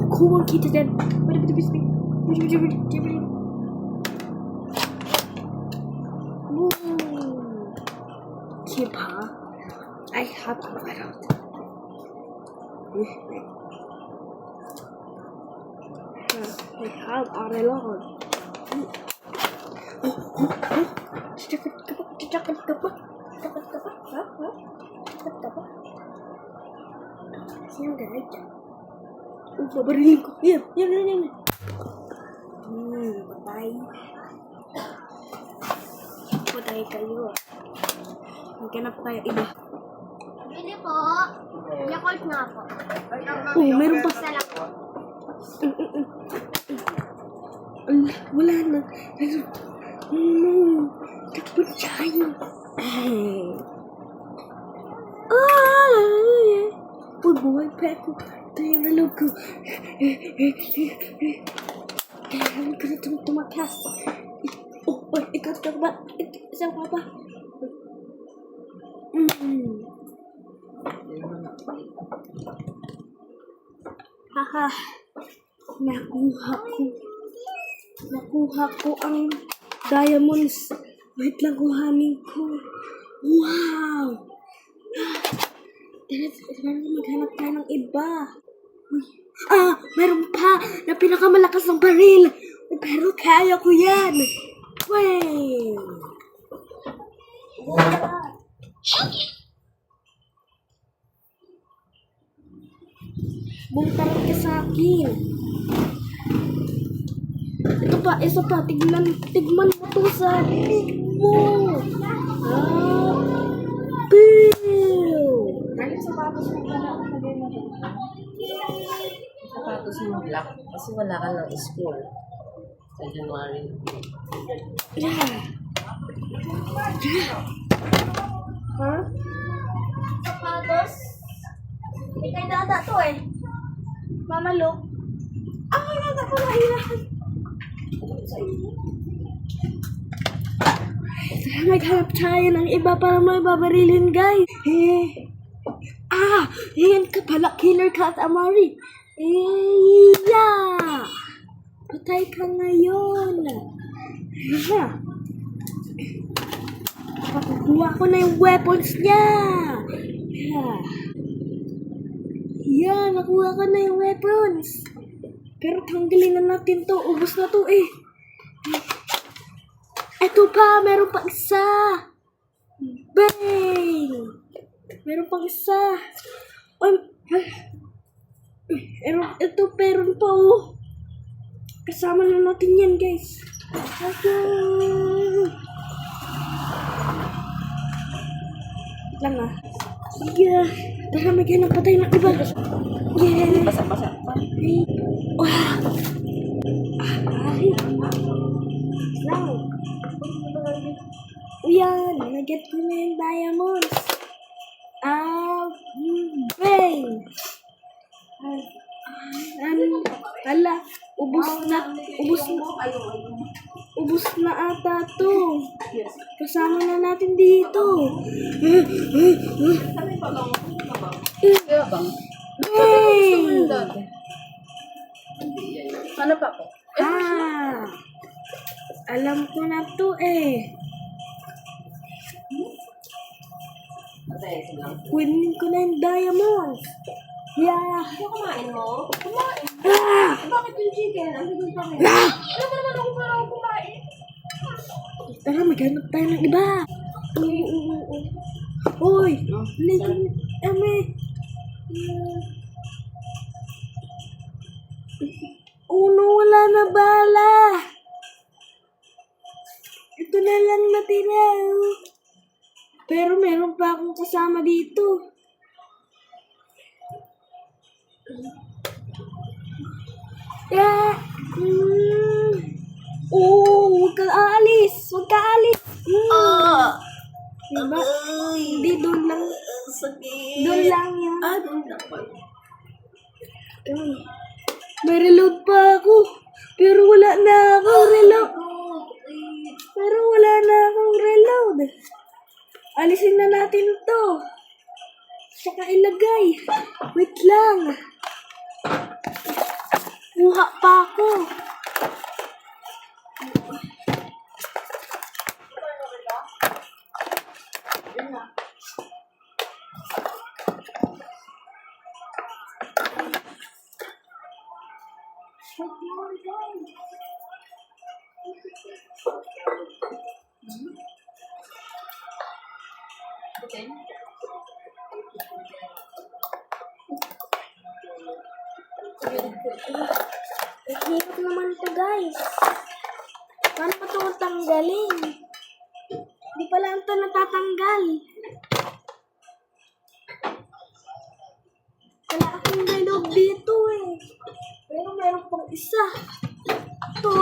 Kumang kita dyan. Keep her. I have to find out. I have a lot. Sino guys? Babarilin ko. Yan. Patay kayo. Maghanap tayo iba. Bili po. Yakult nga po. Meron pa. Isa lang po. Wala na. Takbo tayo. Buhay pa ako. Tayo na loob ko. Kailangan ko na tumakas. Ikaw ba? Isang ka ba? Haha. Nakuha ko ang diamonds. Wait lang, kuhanin ko. Wow! Tara maghanap tayo ng iba. Meron pa na pinakamalakas ng baril. Pero kaya ko yan. Wey! Bungkaran ka sa akin. Isa pa. Tigman mo to sa lig mo. Bill! Anong sapatos mo pala ang lagay mo doon? Sapatos mo black kasi wala ka ng school sa January. Sapatos. Hindi kayo dada to eh. Mama Luke. Nada ko na ilahan. Maghanap tayo ng iba para may babarilin, guys. Yan ka pala, killer cat, Amari. Patay ka ngayon. Pakukuha ko na yung weapons niya. Nakuha ko na yung weapons. Pero tanggalin na natin to. Ubus na to eh. Eto pa, meron pa isa. Bang! Meron pa isa. Meron pa oh. Kasama na natin yan, guys. Lang ah. Tara, maghanap pa tayo ng iba. Basa-basa. Naget ko na yung diamonds. Bang! Ubus na ata to. Kasama na natin dito. Kaya bang? Bang! Ano pa po? Alam ko na to eh. Kunin ko na yung diamonds. Kumain mo? Kumain. Bakit yung chicken? Ano yung kami? Alam mo naman ako parang kumain. Tara, maghanap tayo ng iba. Uy! Wala na bala. Ito na lang natira. Pero meron pa akong kasama dito. Huwag kang aalis. Diba? Hindi, doon lang. Sakit. Doon lang yan. Doon lang pa. May reload pa ako. Pero wala na akong reload. Alisin na natin to. Tsaka ilagay. Wait lang. Kuha pa ako. Hirap naman ito, guys. Paano pa ito tanggalin? Di pala ito natatanggal. Wala akong dialogue dito eh. Pero meron pang isa. Ito.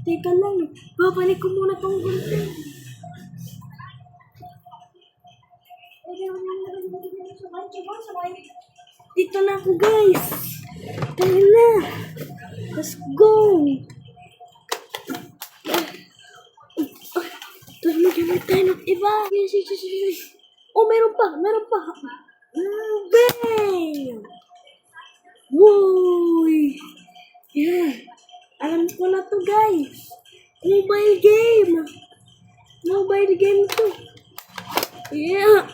Teka lang. Babalik ko muna itong gunting. Dito na ako, guys. Tara na. Let's go. Ito, maghanap tayo ng iba. Yes. Oh, meron pa. Bang! Woy! Yeah. Alam ko na to, guys. Mobile game to. Yeah.